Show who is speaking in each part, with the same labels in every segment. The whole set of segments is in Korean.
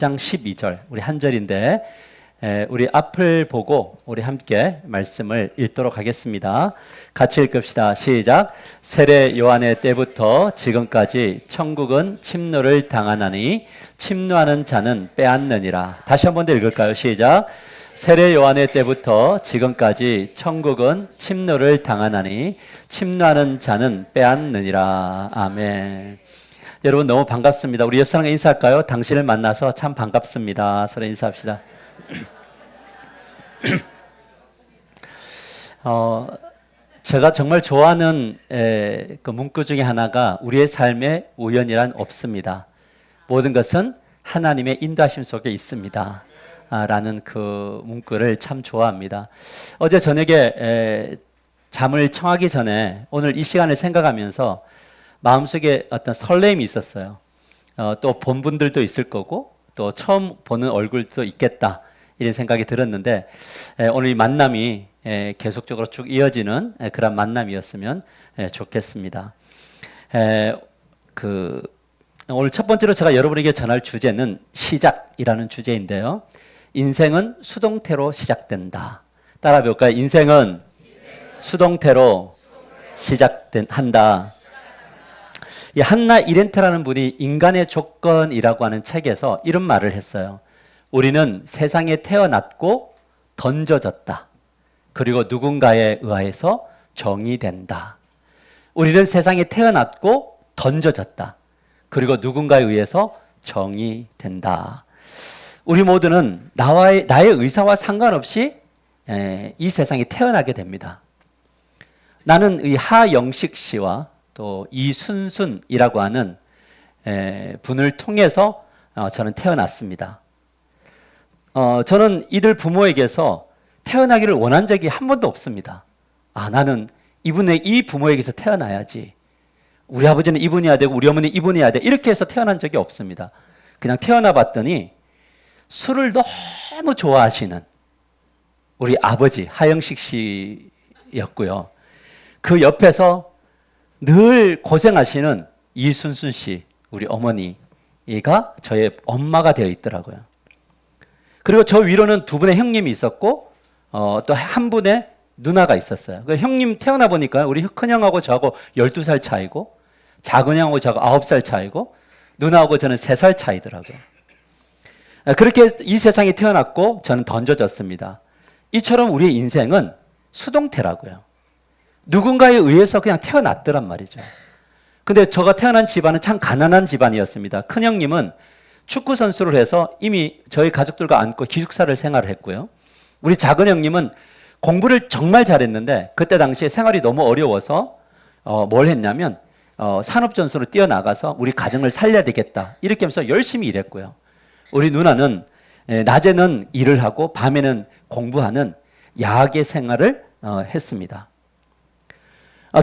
Speaker 1: 장 12절 우리 한 절인데 우리 앞을 보고 우리 함께 말씀을 읽도록 하겠습니다. 같이 읽읍시다. 시작. 세례 요한의 때부터 지금까지 천국은 침노를 당하나니 침노하는 자는 빼앗느니라. 다시 한 번 더 읽을까요? 시작. 세례 요한의 때부터 지금까지 천국은 침노를 당하나니 침노하는 자는 빼앗느니라. 아멘. 여러분 너무 반갑습니다. 우리 옆 사람과 인사할까요? 당신을 만나서 참 반갑습니다. 서로 인사합시다. 제가 정말 좋아하는 그 문구 중에 하나가 우리의 삶에 우연이란 없습니다. 모든 것은 하나님의 인도하심 속에 있습니다. 라는 그 문구를 참 좋아합니다. 어제 저녁에 잠을 청하기 전에 오늘 이 시간을 생각하면서 마음속에 어떤 설렘이 있었어요. 또 본 분들도 있을 거고 또 처음 보는 얼굴도 있겠다 이런 생각이 들었는데 오늘 이 만남이 계속적으로 쭉 이어지는 그런 만남이었으면 좋겠습니다. 오늘 첫 번째로 제가 여러분에게 전할 주제는 시작이라는 주제인데요. 인생은 수동태로 시작된다. 따라 볼까요? 인생은 수동태로 시작한다. 이 한나 이렌트라는 분이 인간의 조건이라고 하는 책에서 이런 말을 했어요. 우리는 세상에 태어났고 던져졌다. 그리고 누군가에 의해서 정의된다. 우리는 세상에 태어났고 던져졌다. 그리고 누군가에 의해서 정의된다. 우리 모두는 나의 의사와 상관없이 이 세상에 태어나게 됩니다. 나는 이 하영식 씨와 또 이순순이라고 하는 분을 통해서 저는 태어났습니다. 저는 이들 부모에게서 태어나기를 원한 적이 한 번도 없습니다. 나는 이 부모에게서 태어나야지. 우리 아버지는 이분이어야 되고 우리 어머니는 이분이어야 돼. 이렇게 해서 태어난 적이 없습니다. 그냥 태어나 봤더니 술을 너무 좋아하시는 우리 아버지 하영식 씨였고요. 그 옆에서 늘 고생하시는 이순순 씨, 우리 어머니가 저의 엄마가 되어 있더라고요. 그리고 저 위로는 두 분의 형님이 있었고 또 한 분의 누나가 있었어요. 그 형님 태어나 보니까 우리 큰형하고 저하고 12살 차이고 작은 형하고 저하고 9살 차이고 누나하고 저는 3살 차이더라고요. 그렇게 이 세상에 태어났고 저는 던져졌습니다. 이처럼 우리의 인생은 수동태라고요. 누군가에 의해서 그냥 태어났더란 말이죠. 근데 저가 태어난 집안은 참 가난한 집안이었습니다. 큰형님은 축구 선수를 해서 이미 저희 가족들과 안고 기숙사를 생활을 했고요. 우리 작은 형님은 공부를 정말 잘했는데 그때 당시에 생활이 너무 어려워서 뭘 했냐면 산업전수로 뛰어나가서 우리 가정을 살려야 되겠다 이렇게 하면서 열심히 일했고요. 우리 누나는 낮에는 일을 하고 밤에는 공부하는 야계 생활을 했습니다.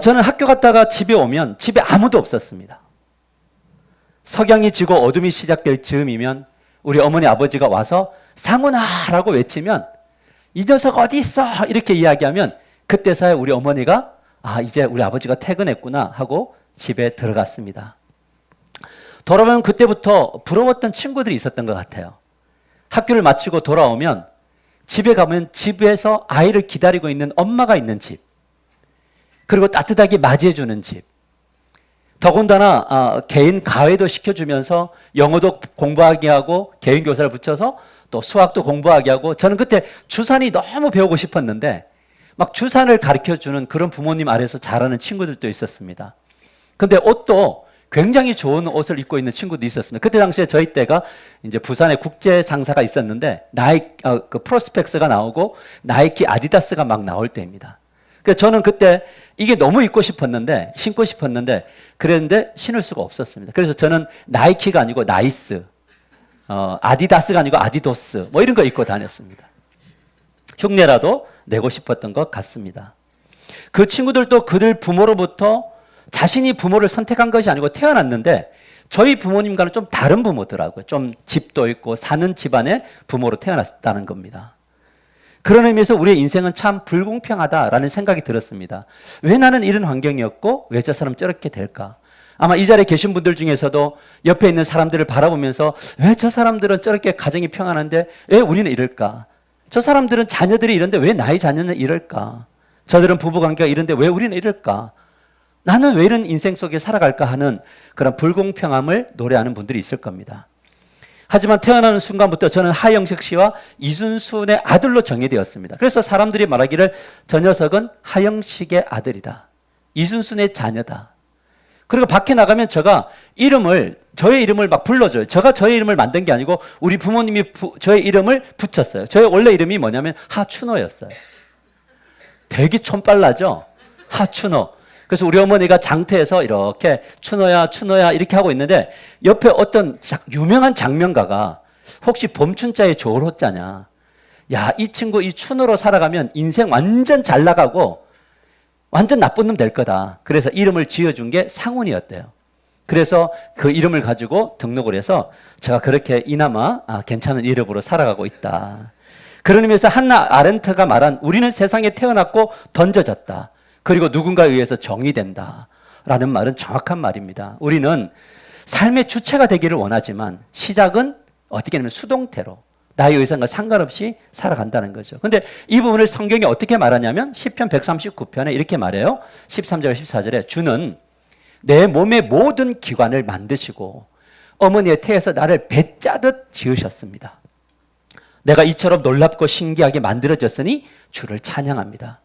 Speaker 1: 저는 학교 갔다가 집에 오면 집에 아무도 없었습니다. 석양이 지고 어둠이 시작될 즈음이면 우리 어머니 아버지가 와서 상훈아라고 외치면 이 녀석 어디 있어? 이렇게 이야기하면 그때서야 우리 어머니가 이제 우리 아버지가 퇴근했구나 하고 집에 들어갔습니다. 돌아보면 그때부터 부러웠던 친구들이 있었던 것 같아요. 학교를 마치고 돌아오면 집에 가면 집에서 아이를 기다리고 있는 엄마가 있는 집. 그리고 따뜻하게 맞이해주는 집. 더군다나 개인 가외도 시켜주면서 영어도 공부하게 하고 개인 교사를 붙여서 또 수학도 공부하게 하고 저는 그때 주산이 너무 배우고 싶었는데 막 주산을 가르쳐주는 그런 부모님 아래서 자라는 친구들도 있었습니다. 근데 옷도 굉장히 좋은 옷을 입고 있는 친구도 있었습니다. 그때 당시에 저희 때가 이제 부산에 국제 상사가 있었는데 그 프로스펙스가 나오고 나이키 아디다스가 막 나올 때입니다. 그래서 저는 그때 이게 너무 입고 싶었는데 신고 싶었는데 그랬는데 신을 수가 없었습니다. 그래서 저는 나이키가 아니고 나이스, 아디다스가 아니고 아디도스 뭐 이런 거 입고 다녔습니다. 흉내라도 내고 싶었던 것 같습니다. 그 친구들도 그들 부모로부터 자신이 부모를 선택한 것이 아니고 태어났는데 저희 부모님과는 좀 다른 부모더라고요. 좀 집도 있고 사는 집안의 부모로 태어났다는 겁니다. 그런 의미에서 우리의 인생은 참 불공평하다라는 생각이 들었습니다. 왜 나는 이런 환경이었고 왜 저 사람 저렇게 될까? 아마 이 자리에 계신 분들 중에서도 옆에 있는 사람들을 바라보면서 왜 저 사람들은 저렇게 가정이 평안한데 왜 우리는 이럴까? 저 사람들은 자녀들이 이런데 왜 나의 자녀는 이럴까? 저들은 부부관계가 이런데 왜 우리는 이럴까? 나는 왜 이런 인생 속에 살아갈까 하는 그런 불공평함을 노래하는 분들이 있을 겁니다. 하지만 태어나는 순간부터 저는 하영식 씨와 이순순의 아들로 정의되었습니다. 그래서 사람들이 말하기를 저 녀석은 하영식의 아들이다. 이순순의 자녀다. 그리고 밖에 나가면 저의 이름을 막 불러줘요. 제가 저의 이름을 만든 게 아니고 우리 부모님이 저의 이름을 붙였어요. 저의 원래 이름이 뭐냐면 하춘호였어요. 되게 촌빨라죠? 하춘호. 그래서 우리 어머니가 장터에서 이렇게 춘호야 춘호야 이렇게 하고 있는데 옆에 어떤 유명한 장면가가 혹시 봄춘자에 조을호자냐. 야, 이 친구 이 춘호로 살아가면 인생 완전 잘 나가고 완전 나쁜 놈 될 거다. 그래서 이름을 지어준 게 상훈이었대요. 그래서 그 이름을 가지고 등록을 해서 제가 그렇게 이나마 괜찮은 이름으로 살아가고 있다. 그런 의미에서 한나 아렌트가 말한 우리는 세상에 태어났고 던져졌다. 그리고 누군가에 의해서 정의된다. 라는 말은 정확한 말입니다. 우리는 삶의 주체가 되기를 원하지만 시작은 어떻게 하면 수동태로 나의 의상과 상관없이 살아간다는 거죠. 근데 이 부분을 성경이 어떻게 말하냐면 시편 139편에 이렇게 말해요. 13절 14절에 주는 내 몸의 모든 기관을 만드시고 어머니의 태에서 나를 배짜듯 지으셨습니다. 내가 이처럼 놀랍고 신기하게 만들어졌으니 주를 찬양합니다.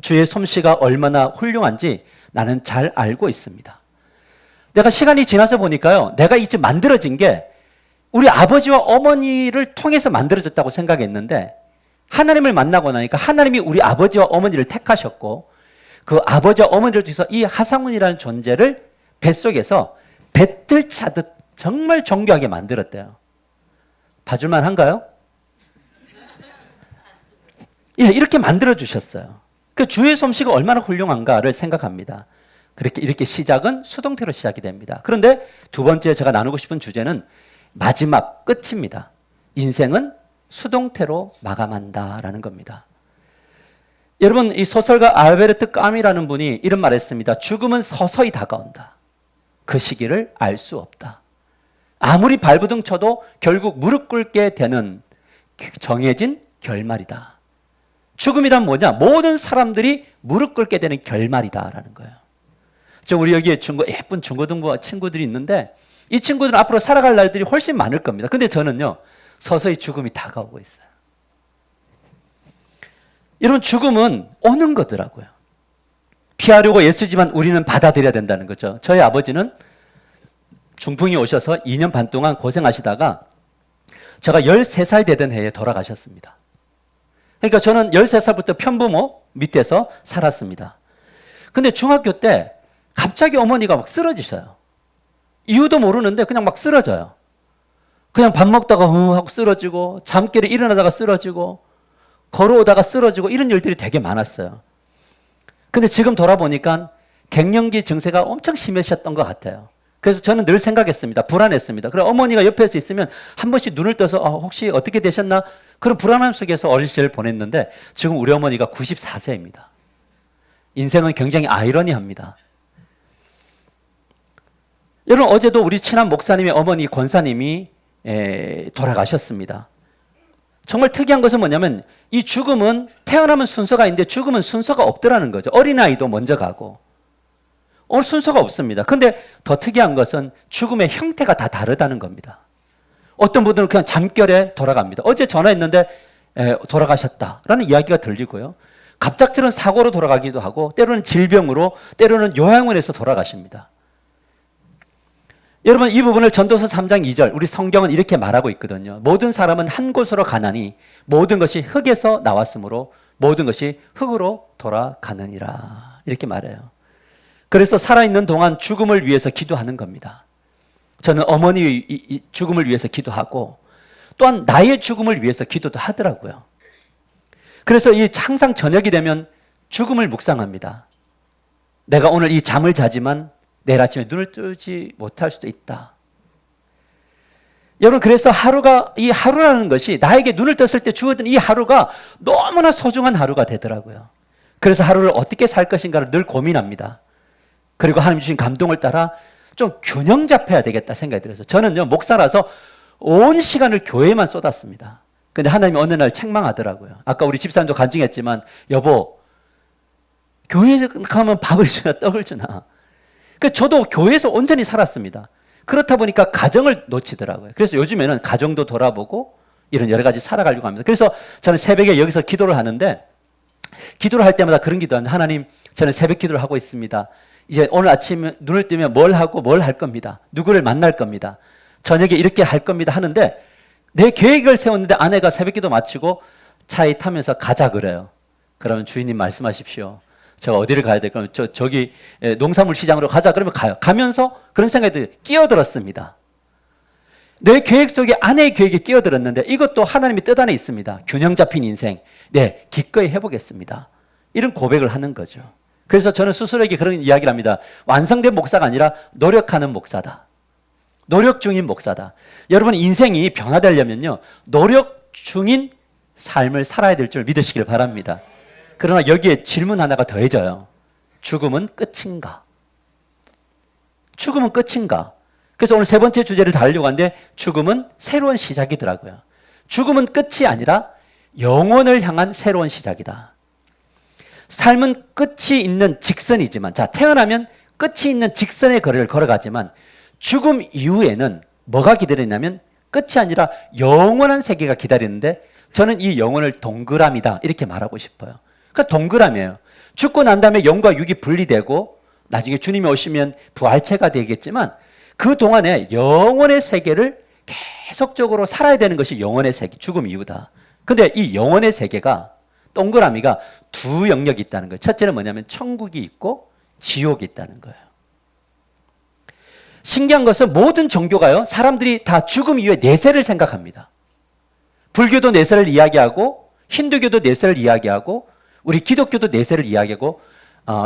Speaker 1: 주의 솜씨가 얼마나 훌륭한지 나는 잘 알고 있습니다. 내가 시간이 지나서 보니까요. 내가 이제 만들어진 게 우리 아버지와 어머니를 통해서 만들어졌다고 생각했는데 하나님을 만나고 나니까 하나님이 우리 아버지와 어머니를 택하셨고 그 아버지와 어머니를 통해서 이 하상훈이라는 존재를 뱃속에서 배틀 차듯 정말 정교하게 만들었대요. 봐줄만 한가요? 예, 이렇게 만들어주셨어요. 그 주의 솜씨가 얼마나 훌륭한가를 생각합니다. 이렇게 시작은 수동태로 시작이 됩니다. 그런데 두 번째 제가 나누고 싶은 주제는 마지막 끝입니다. 인생은 수동태로 마감한다라는 겁니다. 여러분, 이 소설가 알베르트 까미라는 분이 이런 말을 했습니다. 죽음은 서서히 다가온다. 그 시기를 알 수 없다. 아무리 발버둥 쳐도 결국 무릎 꿇게 되는 정해진 결말이다. 죽음이란 뭐냐? 모든 사람들이 무릎 꿇게 되는 결말이다라는 거예요. 우리 여기에 예쁜 중고등부 친구들이 있는데 이 친구들은 앞으로 살아갈 날들이 훨씬 많을 겁니다. 근데 저는요, 서서히 죽음이 다가오고 있어요. 이런 죽음은 오는 거더라고요. 피하려고 애쓰지만 우리는 받아들여야 된다는 거죠. 저희 아버지는 중풍이 오셔서 2년 반 동안 고생하시다가 제가 13살 되던 해에 돌아가셨습니다. 그러니까 저는 13살부터 편부모 밑에서 살았습니다. 근데 중학교 때 갑자기 어머니가 막 쓰러지셔요. 이유도 모르는데 그냥 막 쓰러져요. 그냥 밥 먹다가 하고 쓰러지고 잠결에 일어나다가 쓰러지고 걸어오다가 쓰러지고 이런 일들이 되게 많았어요. 근데 지금 돌아보니까 갱년기 증세가 엄청 심하셨던 것 같아요. 그래서 저는 늘 생각했습니다. 불안했습니다. 그래 어머니가 옆에서 있으면 한 번씩 눈을 떠서 혹시 어떻게 되셨나? 그런 불안함 속에서 어린 시절을 보냈는데 지금 우리 어머니가 94세입니다. 인생은 굉장히 아이러니합니다. 여러분 어제도 우리 친한 목사님의 어머니 권사님이 돌아가셨습니다. 정말 특이한 것은 뭐냐면 이 죽음은 태어나면 순서가 있는데 죽음은 순서가 없더라는 거죠. 어린아이도 먼저 가고 순서가 없습니다. 근데 더 특이한 것은 죽음의 형태가 다 다르다는 겁니다. 어떤 분들은 그냥 잠결에 돌아갑니다. 어제 전화했는데 돌아가셨다라는 이야기가 들리고요. 갑작스러운 사고로 돌아가기도 하고 때로는 질병으로 때로는 요양원에서 돌아가십니다. 여러분 이 부분을 전도서 3장 2절 우리 성경은 이렇게 말하고 있거든요. 모든 사람은 한 곳으로 가나니 모든 것이 흙에서 나왔으므로 모든 것이 흙으로 돌아가느니라 이렇게 말해요. 그래서 살아있는 동안 죽음을 위해서 기도하는 겁니다. 저는 어머니의 죽음을 위해서 기도하고 또한 나의 죽음을 위해서 기도도 하더라고요. 그래서 항상 저녁이 되면 죽음을 묵상합니다. 내가 오늘 이 잠을 자지만 내일 아침에 눈을 뜨지 못할 수도 있다. 여러분 그래서 이 하루라는 것이 나에게 눈을 떴을 때 주어진 이 하루가 너무나 소중한 하루가 되더라고요. 그래서 하루를 어떻게 살 것인가를 늘 고민합니다. 그리고 하나님 주신 감동을 따라 좀 균형 잡혀야 되겠다 생각이 들어서 저는요, 목사라서 온 시간을 교회에만 쏟았습니다. 근데 하나님이 어느 날 책망하더라고요. 아까 우리 집사님도 간증했지만, 여보, 교회에 가면 밥을 주나 떡을 주나. 그래서 저도 교회에서 온전히 살았습니다. 그렇다 보니까 가정을 놓치더라고요. 그래서 요즘에는 가정도 돌아보고 이런 여러 가지 살아가려고 합니다. 그래서 저는 새벽에 여기서 기도를 하는데, 기도를 할 때마다 그런 기도합니다. 하나님, 저는 새벽 기도를 하고 있습니다. 이제 오늘 아침 눈을 뜨면 뭘 하고 뭘 할 겁니다. 누구를 만날 겁니다. 저녁에 이렇게 할 겁니다 하는데, 내 계획을 세웠는데 아내가 새벽 기도 마치고 차에 타면서 가자 그래요. 그러면 주인님 말씀하십시오. 제가 어디를 가야 될까요? 저기 농산물 시장으로 가자 그러면 가요. 가면서 그런 생각이 끼어들었습니다. 내 계획 속에 아내의 계획이 끼어들었는데 이것도 하나님의 뜻 안에 있습니다. 균형 잡힌 인생. 네, 기꺼이 해보겠습니다. 이런 고백을 하는 거죠. 그래서 저는 스스로에게 그런 이야기를 합니다. 완성된 목사가 아니라 노력하는 목사다. 노력 중인 목사다. 여러분, 인생이 변화되려면요, 노력 중인 삶을 살아야 될 줄 믿으시길 바랍니다. 그러나 여기에 질문 하나가 더해져요. 죽음은 끝인가? 죽음은 끝인가? 그래서 오늘 세 번째 주제를 다루려고 하는데, 죽음은 새로운 시작이더라고요. 죽음은 끝이 아니라 영혼을 향한 새로운 시작이다. 삶은 끝이 있는 직선이지만, 자, 태어나면 끝이 있는 직선의 거리를 걸어가지만 죽음 이후에는 뭐가 기다리냐면 끝이 아니라 영원한 세계가 기다리는데, 저는 이 영혼을 동그라미다 이렇게 말하고 싶어요. 그러니까 동그라미예요. 죽고 난 다음에 영과 육이 분리되고 나중에 주님이 오시면 부활체가 되겠지만, 그 동안에 영혼의 세계를 계속적으로 살아야 되는 것이 영혼의 세계, 죽음 이후다. 근데 이 영혼의 세계가, 동그라미가 두 영역이 있다는 거예요. 첫째는 뭐냐면 천국이 있고 지옥이 있다는 거예요. 신기한 것은 모든 종교가요, 사람들이 다 죽음 이후에 내세를 생각합니다. 불교도 내세를 이야기하고, 힌두교도 내세를 이야기하고, 우리 기독교도 내세를 이야기하고,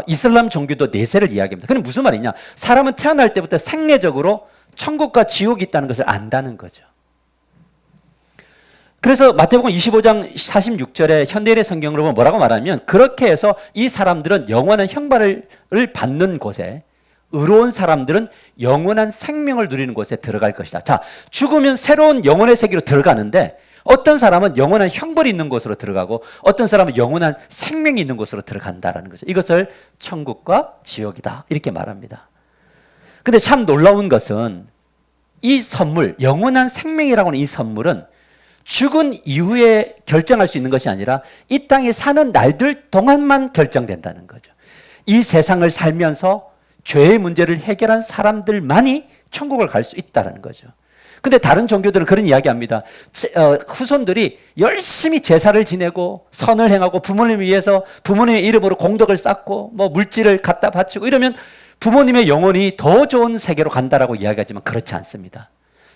Speaker 1: 이슬람 종교도 내세를 이야기합니다. 그럼 무슨 말이냐? 사람은 태어날 때부터 생리적으로 천국과 지옥이 있다는 것을 안다는 거죠. 그래서 마태복음 25장 46절에 현대인의 성경으로 보면 뭐라고 말하면, 그렇게 해서 이 사람들은 영원한 형벌을 받는 곳에, 의로운 사람들은 영원한 생명을 누리는 곳에 들어갈 것이다. 자, 죽으면 새로운 영혼의 세계로 들어가는데, 어떤 사람은 영원한 형벌이 있는 곳으로 들어가고 어떤 사람은 영원한 생명이 있는 곳으로 들어간다는 거죠. 이것을 천국과 지옥이다 이렇게 말합니다. 근데 참 놀라운 것은 이 선물, 영원한 생명이라고 하는 이 선물은 죽은 이후에 결정할 수 있는 것이 아니라 이 땅에 사는 날들 동안만 결정된다는 거죠. 이 세상을 살면서 죄의 문제를 해결한 사람들만이 천국을 갈 수 있다는 거죠. 근데 다른 종교들은 그런 이야기합니다. 후손들이 열심히 제사를 지내고 선을 행하고 부모님을 위해서 부모님의 이름으로 공덕을 쌓고 뭐 물질을 갖다 바치고 이러면 부모님의 영혼이 더 좋은 세계로 간다라고 이야기하지만 그렇지 않습니다.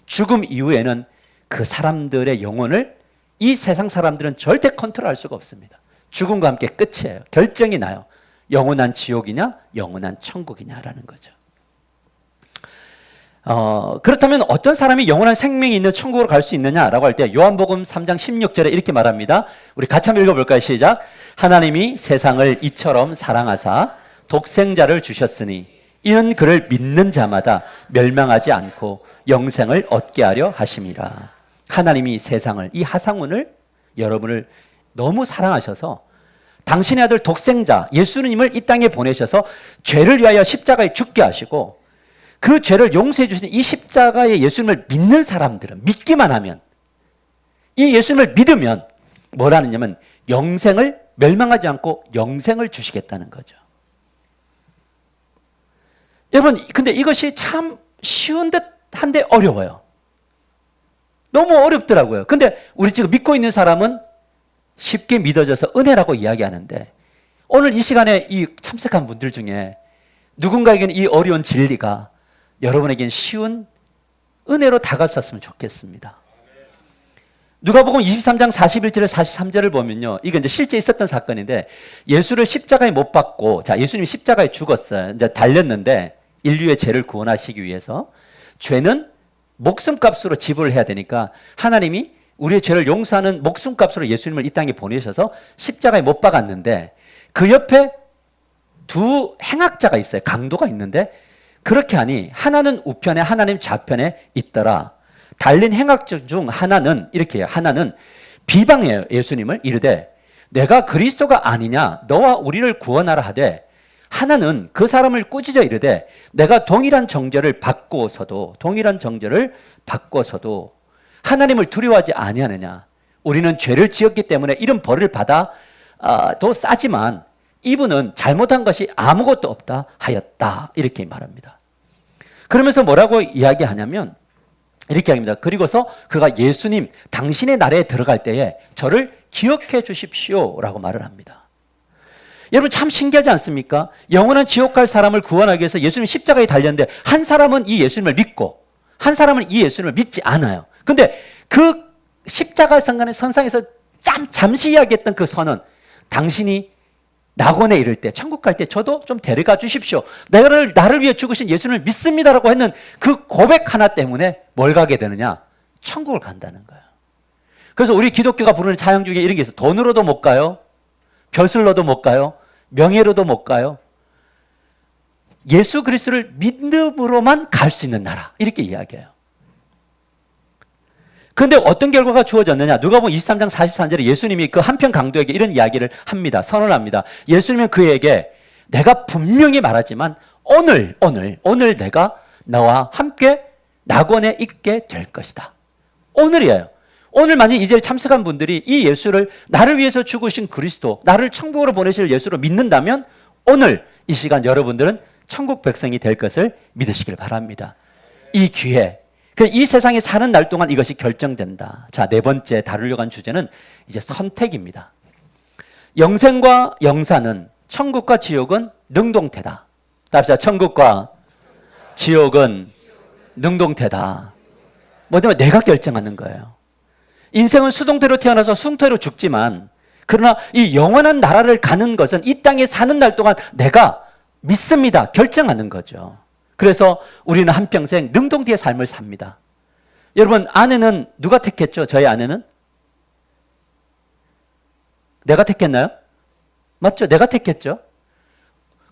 Speaker 1: 죽음 이후에는 그 사람들의 영혼을 이 세상 사람들은 절대 컨트롤할 수가 없습니다. 죽음과 함께 끝이에요. 결정이 나요. 영원한 지옥이냐 영원한 천국이냐라는 거죠. 그렇다면 어떤 사람이 영원한 생명이 있는 천국으로 갈 수 있느냐라고 할 때 요한복음 3장 16절에 이렇게 말합니다. 우리 같이 한번 읽어볼까요? 시작. 하나님이 세상을 이처럼 사랑하사 독생자를 주셨으니 이는 그를 믿는 자마다 멸망하지 않고 영생을 얻게 하려 하심이라. 하나님이 세상을, 이 하상훈을, 여러분을 너무 사랑하셔서 당신의 아들 독생자 예수님을 이 땅에 보내셔서 죄를 위하여 십자가에 죽게 하시고 그 죄를 용서해 주시는 이 십자가의 예수님을 믿는 사람들은, 믿기만 하면, 이 예수님을 믿으면 뭘 하느냐면 영생을, 멸망하지 않고 영생을 주시겠다는 거죠. 여러분, 근데 이것이 참 쉬운 듯 한데 어려워요. 너무 어렵더라고요. 근데 우리 지금 믿고 있는 사람은 쉽게 믿어져서 은혜라고 이야기하는데, 오늘 이 시간에 이 참석한 분들 중에 누군가에게는 이 어려운 진리가 여러분에겐 쉬운 은혜로 다가섰으면 좋겠습니다. 누가복음 23장 41절에 43절을 보면요, 이게 이제 실제 있었던 사건인데, 예수를 십자가에 못 박고, 자, 예수님이 십자가에 죽었어요. 이제 달렸는데 인류의 죄를 구원하시기 위해서 죄는 목숨값으로 지불을 해야 되니까 하나님이 우리의 죄를 용서하는 목숨값으로 예수님을 이 땅에 보내셔서 십자가에 못 박았는데, 그 옆에 두 행악자가 있어요. 강도가 있는데 그렇게 하니 하나는 우편에 하나는 좌편에 있더라. 달린 행악들 중 하나는 이렇게 해요. 하나는 비방해요. 예수님을 이르되 내가 그리스도가 아니냐 너와 우리를 구원하라 하되, 하나는 그 사람을 꾸짖어 이르되 내가 동일한 정죄를 받고서도 하나님을 두려워하지 아니하느냐. 우리는 죄를 지었기 때문에 이런 벌을 받아 도 싸지만 이분은 잘못한 것이 아무것도 없다 하였다. 이렇게 말합니다. 그러면서 뭐라고 이야기하냐면 이렇게 합니다. 그리고서 그가 예수님 당신의 나라에 들어갈 때에 저를 기억해 주십시오 라고 말을 합니다. 여러분 참 신기하지 않습니까? 영원한 지옥 갈 사람을 구원하기 위해서 예수님 십자가에 달렸는데 한 사람은 이 예수님을 믿고 한 사람은 이 예수님을 믿지 않아요. 근데 그 십자가 선상에서 잠시 이야기했던 그 선언, 당신이 낙원에 이를 때, 천국 갈 때 저도 좀 데려가 주십시오. 나를 위해 죽으신 예수님을 믿습니다라고 했는 그 고백 하나 때문에 뭘 가게 되느냐? 천국을 간다는 거예요. 그래서 우리 기독교가 부르는 찬양 중에 이런 게 있어요. 돈으로도 못 가요. 벼슬로도 못 가요. 명예로도 못 가요. 예수 그리스도를 믿음으로만 갈 수 있는 나라. 이렇게 이야기해요. 그런데 어떤 결과가 주어졌느냐? 누가복음 23장 44절에 예수님이 그 한편 강도에게 이런 이야기를 합니다. 선언합니다. 예수님은 그에게 내가 분명히 말하지만 오늘 내가 너와 함께 낙원에 있게 될 것이다. 오늘이에요. 오늘 만약 이 자리에 참석한 분들이 이 예수를 나를 위해서 죽으신 그리스도, 나를 천국으로 보내실 예수로 믿는다면 오늘 이 시간 여러분들은 천국 백성이 될 것을 믿으시길 바랍니다. 이 기회, 이 세상에 사는 날 동안 이것이 결정된다. 자, 네 번째 다루려고 한 주제는 이제 선택입니다. 영생과 영사는, 천국과 지옥은 능동태다. 답시다. 천국과 지옥은 능동태다. 뭐냐면 내가 결정하는 거예요. 인생은 수동태로 태어나서 수동태로 죽지만, 그러나 이 영원한 나라를 가는 것은 이 땅에 사는 날 동안 내가 믿습니다. 결정하는 거죠. 그래서 우리는 한평생 능동태의 삶을 삽니다. 여러분, 아내는 누가 택했죠? 저희 아내는? 내가 택했나요? 맞죠? 내가 택했죠?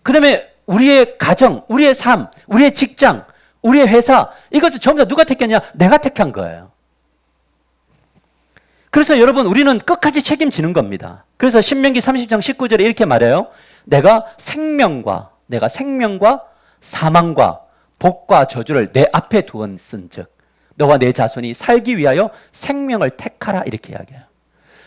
Speaker 1: 그다음에 우리의 가정, 우리의 삶, 우리의 직장, 우리의 회사, 이것을 전부 다 누가 택했냐? 내가 택한 거예요. 그래서 여러분, 우리는 끝까지 책임지는 겁니다. 그래서 신명기 30장 19절에 이렇게 말해요. 내가 생명과 사망과 복과 저주를 내 앞에 두었은즉 너와 내 자손이 살기 위하여 생명을 택하라. 이렇게 이야기해요.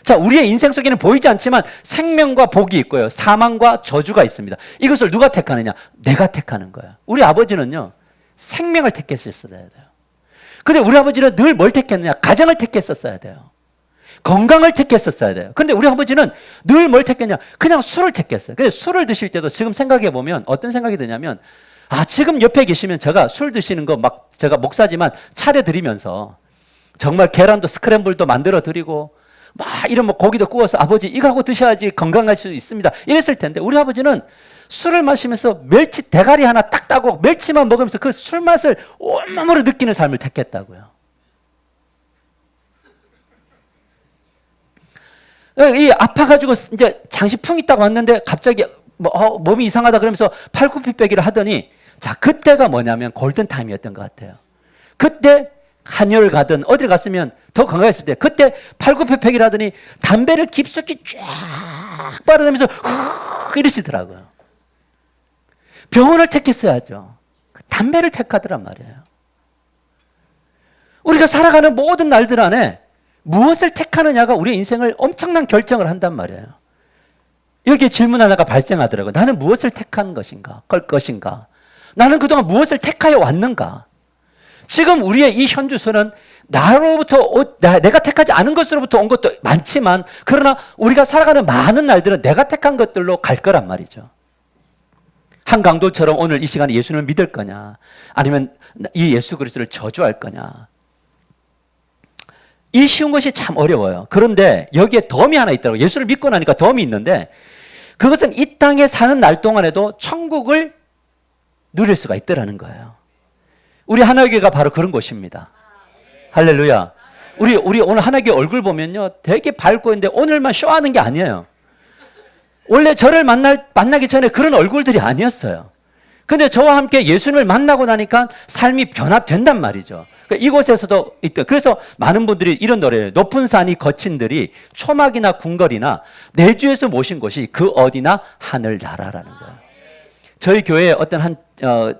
Speaker 1: 자, 우리의 인생 속에는 보이지 않지만 생명과 복이 있고요, 사망과 저주가 있습니다. 이것을 누가 택하느냐? 내가 택하는 거예요. 우리 아버지는요, 생명을 택했었어야 돼요. 근데 우리 아버지는 늘 뭘 택했느냐? 가정을 택했었어야 돼요. 건강을 택했었어야 돼요. 근데 우리 아버지는 늘 뭘 택했냐? 그냥 술을 택했어요. 근데 술을 드실 때도 지금 생각해 보면 어떤 생각이 드냐면, 지금 옆에 계시면 제가 술 드시는 거 막 제가 목사지만 차려드리면서 정말 계란도 스크램블도 만들어 드리고 막 이런 고기도 구워서 아버지 이거 하고 드셔야지 건강할 수 있습니다. 이랬을 텐데 우리 아버지는 술을 마시면서 멸치 대가리 하나 딱 따고 멸치만 먹으면서 그 술 맛을 온몸으로 느끼는 삶을 택했다고요. 이 아파가지고 이제 장시풍 있다고 왔는데 갑자기 몸이 이상하다 그러면서 팔굽혀펴기를 하더니, 자, 그때가 뭐냐면 골든타임이었던 것 같아요. 그때 한의를 가든 어딜 갔으면 더 건강했을 때, 그때 팔굽혀펴기를 하더니 담배를 깊숙이 쫙 빨아내면서 이러시더라고요. 병원을 택했어야죠. 담배를 택하더란 말이에요. 우리가 살아가는 모든 날들 안에 무엇을 택하느냐가 우리의 인생을 엄청난 결정을 한단 말이에요. 여기에 질문 하나가 발생하더라고요. 나는 무엇을 택한 것인가? 걸 것인가? 나는 그동안 무엇을 택하여 왔는가? 지금 우리의 이 현주소는 내가 택하지 않은 것으로부터 온 것도 많지만, 그러나 우리가 살아가는 많은 날들은 내가 택한 것들로 갈 거란 말이죠. 한 강도처럼 오늘 이 시간에 예수님을 믿을 거냐? 아니면 이 예수 그리스도를 저주할 거냐? 이 쉬운 것이 참 어려워요. 그런데 여기에 덤이 하나 있더라고요. 예수를 믿고 나니까 덤이 있는데, 그것은 이 땅에 사는 날 동안에도 천국을 누릴 수가 있더라는 거예요. 우리 하나교회가 바로 그런 곳입니다. 할렐루야. 우리 오늘 하나교회 얼굴 보면요, 되게 밝고 있는데 오늘만 쇼하는 게 아니에요. 원래 저를 만나기 전에 그런 얼굴들이 아니었어요. 근데 저와 함께 예수님을 만나고 나니까 삶이 변화된단 말이죠. 그러니까 이곳에서도 있다. 그래서 많은 분들이 이런 노래예요. 높은 산이 거친들이 초막이나 궁궐이나 내주에서 모신 곳이 그 어디나 하늘나라라는 거예요. 저희 교회에 어떤 한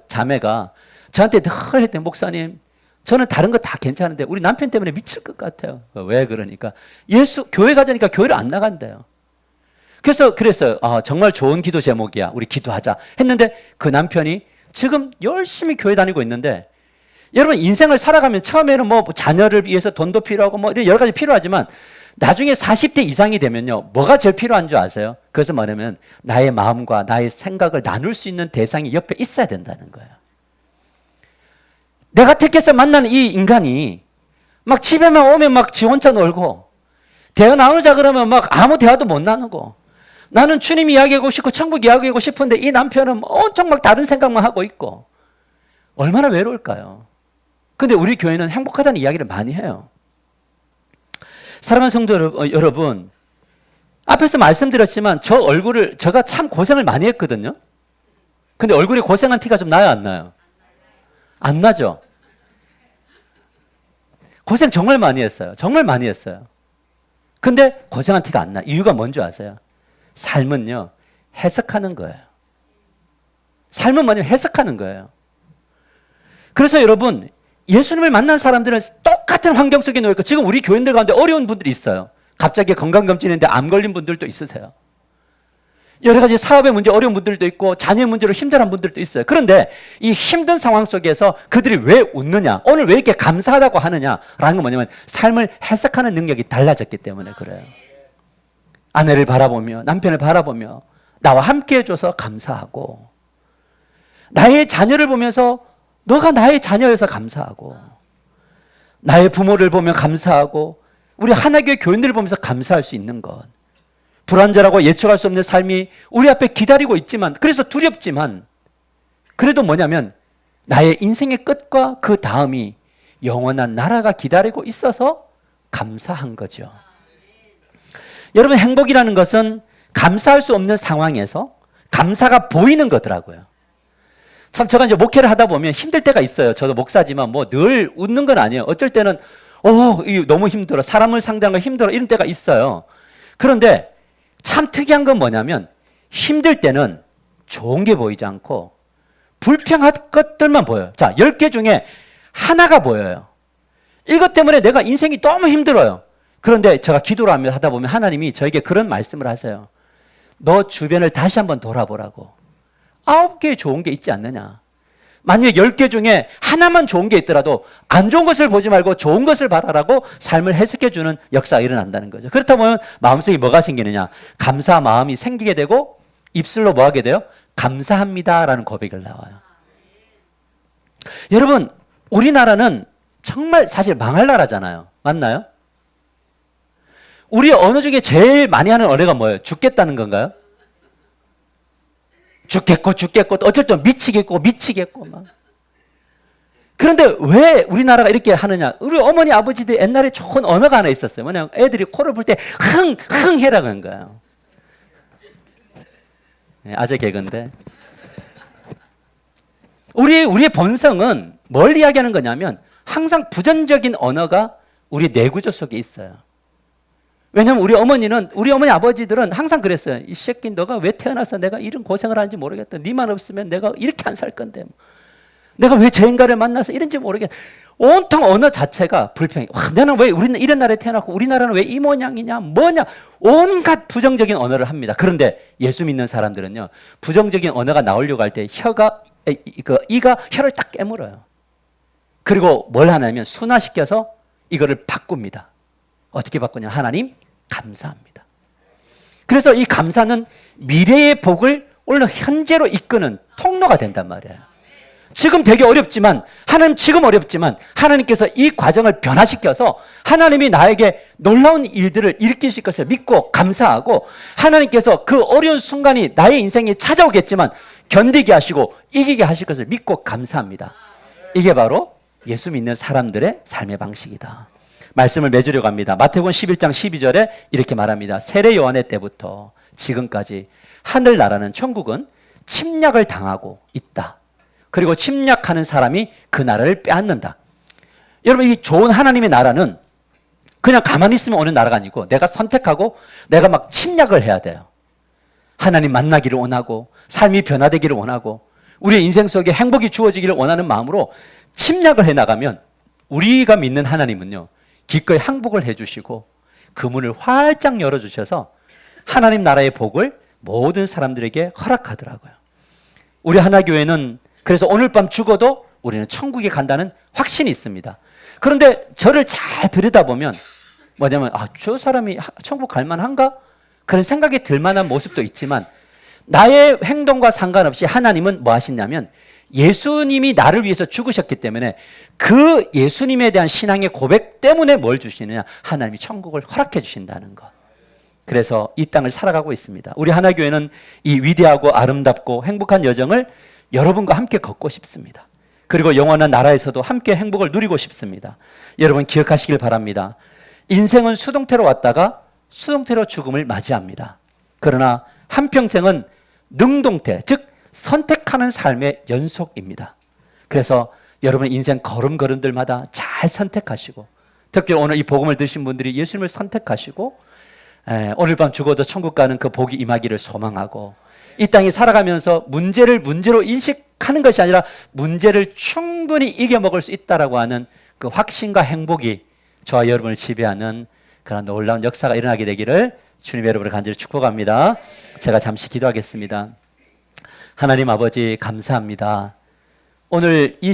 Speaker 1: 자매가 저한테 늘 했대요. 목사님, 저는 다른 거 다 괜찮은데 우리 남편 때문에 미칠 것 같아요. 왜 그러니까 교회 가자니까 교회를 안 나간대요. 그래서 그랬어요. 정말 좋은 기도 제목이야. 우리 기도하자 했는데 그 남편이 지금 열심히 교회 다니고 있는데, 여러분 인생을 살아가면 처음에는 뭐 자녀를 위해서 돈도 필요하고 뭐 여러 가지 필요하지만 나중에 40대 이상이 되면요, 뭐가 제일 필요한 줄 아세요? 그것은 뭐냐면 나의 마음과 나의 생각을 나눌 수 있는 대상이 옆에 있어야 된다는 거예요. 내가 택해서 만나는 이 인간이 막 집에만 오면 막 지 혼자 놀고, 대화 나누자 그러면 막 아무 대화도 못 나누고, 나는 주님 이야기하고 싶고 천국 이야기하고 싶은데 이 남편은 온통 막 다른 생각만 하고 있고, 얼마나 외로울까요? 근데 우리 교회는 행복하다는 이야기를 많이 해요. 사랑하는 성도 여러분, 앞에서 말씀드렸지만 제가 참 고생을 많이 했거든요. 근데 얼굴이 고생한 티가 좀 나요, 안 나요? 안 나죠? 고생 정말 많이 했어요. 정말 많이 했어요. 근데 고생한 티가 안 나. 이유가 뭔지 아세요? 삶은요, 해석하는 거예요. 삶은 뭐냐면 해석하는 거예요. 그래서 여러분, 예수님을 만난 사람들은 똑같은 환경 속에 놓여 있고, 지금 우리 교인들 가운데 어려운 분들이 있어요. 갑자기 건강검진했는데 암 걸린 분들도 있으세요. 여러 가지 사업의 문제 어려운 분들도 있고 자녀의 문제로 힘들어하는 분들도 있어요. 그런데 이 힘든 상황 속에서 그들이 왜 웃느냐, 오늘 왜 이렇게 감사하다고 하느냐라는 건 뭐냐면 삶을 해석하는 능력이 달라졌기 때문에 그래요. 아내를 바라보며 남편을 바라보며 나와 함께 해줘서 감사하고, 나의 자녀를 보면서 너가 나의 자녀여서 감사하고, 나의 부모를 보며 감사하고, 우리 하나교회 교인들을 보면서 감사할 수 있는 것, 불완전하고 예측할 수 없는 삶이 우리 앞에 기다리고 있지만, 그래서 두렵지만 그래도 뭐냐면 나의 인생의 끝과 그 다음이 영원한 나라가 기다리고 있어서 감사한 거죠. 여러분, 행복이라는 것은 감사할 수 없는 상황에서 감사가 보이는 거더라고요. 참 제가 이제 목회를 하다 보면 힘들 때가 있어요. 저도 목사지만 뭐 늘 웃는 건 아니에요. 어쩔 때는 너무 힘들어, 사람을 상대하는 거 힘들어, 이런 때가 있어요. 그런데 참 특이한 건 뭐냐면 힘들 때는 좋은 게 보이지 않고 불평할 것들만 보여요. 자, 10개 중에 하나가 보여요. 이것 때문에 내가 인생이 너무 힘들어요. 그런데 제가 기도를 하다 보면 하나님이 저에게 그런 말씀을 하세요. 너 주변을 다시 한번 돌아보라고. 9개의 좋은 게 있지 않느냐. 만약에 10개 중에 하나만 좋은 게 있더라도 안 좋은 것을 보지 말고 좋은 것을 바라라고 삶을 해석해주는 역사가 일어난다는 거죠. 그렇다 보면 마음속에 뭐가 생기느냐, 감사 마음이 생기게 되고 입술로 뭐 하게 돼요? 감사합니다라는 고백을 나와요. 여러분, 우리나라는 정말 사실 망할 나라잖아요. 맞나요? 우리 언어 중에 제일 많이 하는 언어가 뭐예요? 죽겠다는 건가요? 죽겠고 어쩔 때 미치겠고 막. 그런데 왜 우리나라가 이렇게 하느냐? 우리 어머니 아버지들 옛날에 좋은 언어가 하나 있었어요. 뭐냐면 애들이 코를 풀 때 흥 해라고 하는 거예요. 아재 개그인데, 우리의 본성은 뭘 이야기하는 거냐면 항상 부정적인 언어가 우리 뇌구조 속에 있어요. 왜냐하면 우리 어머니 아버지들은 항상 그랬어요. 이 새끼 너가 왜 태어나서 내가 이런 고생을 하는지 모르겠다. 네만 없으면 내가 이렇게 안 살 건데, 내가 왜 저 인간을 만나서 이런지 모르겠다. 온통 언어 자체가 불평이. 너는 왜 우리는 이런 나라에 태어났고 우리나라는 왜 이 모양이냐 뭐냐, 온갖 부정적인 언어를 합니다. 그런데 예수 믿는 사람들은요, 부정적인 언어가 나오려고 할 때 이가 혀를 딱 깨물어요. 그리고 뭘 하냐면 순화시켜서 이거를 바꿉니다. 어떻게 바꾸냐? 하나님 감사합니다. 그래서 이 감사는 미래의 복을 오늘 현재로 이끄는 통로가 된단 말이에요. 지금 되게 어렵지만 하나님께서 이 과정을 변화시켜서 하나님이 나에게 놀라운 일들을 일으키실 것을 믿고 감사하고, 하나님께서 그 어려운 순간이 나의 인생에 찾아오겠지만 견디게 하시고 이기게 하실 것을 믿고 감사합니다. 이게 바로 예수 믿는 사람들의 삶의 방식이다. 말씀을 맺으려고 합니다. 마태복음 11장 12절에 이렇게 말합니다. 세례 요한의 때부터 지금까지 하늘나라는 천국은 침략을 당하고 있다. 그리고 침략하는 사람이 그 나라를 빼앗는다. 여러분, 이 좋은 하나님의 나라는 그냥 가만히 있으면 오는 나라가 아니고 내가 선택하고 내가 막 침략을 해야 돼요. 하나님 만나기를 원하고 삶이 변화되기를 원하고 우리의 인생 속에 행복이 주어지기를 원하는 마음으로 침략을 해나가면 우리가 믿는 하나님은요, 기꺼이 항복을 해주시고 그 문을 활짝 열어주셔서 하나님 나라의 복을 모든 사람들에게 허락하더라고요. 우리 하나교회는 그래서 오늘 밤 죽어도 우리는 천국에 간다는 확신이 있습니다. 그런데 저를 잘 들여다보면 뭐냐면 저 사람이 천국 갈 만한가? 그런 생각이 들 만한 모습도 있지만 나의 행동과 상관없이 하나님은 뭐 하시냐면 예수님이 나를 위해서 죽으셨기 때문에 그 예수님에 대한 신앙의 고백 때문에 뭘 주시느냐? 하나님이 천국을 허락해 주신다는 것. 그래서 이 땅을 살아가고 있습니다. 우리 하나교회는 이 위대하고 아름답고 행복한 여정을 여러분과 함께 걷고 싶습니다. 그리고 영원한 나라에서도 함께 행복을 누리고 싶습니다. 여러분 기억하시길 바랍니다. 인생은 수동태로 왔다가 수동태로 죽음을 맞이합니다. 그러나 한평생은 능동태, 즉 선택하는 삶의 연속입니다. 그래서 여러분 인생 걸음걸음들마다 잘 선택하시고, 특히 오늘 이 복음을 들으신 분들이 예수님을 선택하시고 오늘 밤 죽어도 천국 가는 그 복이 임하기를 소망하고, 이 땅에 살아가면서 문제를 문제로 인식하는 것이 아니라 문제를 충분히 이겨먹을 수 있다라고 하는 그 확신과 행복이 저와 여러분을 지배하는 그런 놀라운 역사가 일어나게 되기를 주님 여러분을 간절히 축복합니다. 제가 잠시 기도하겠습니다. 하나님 아버지 감사합니다. 오늘 이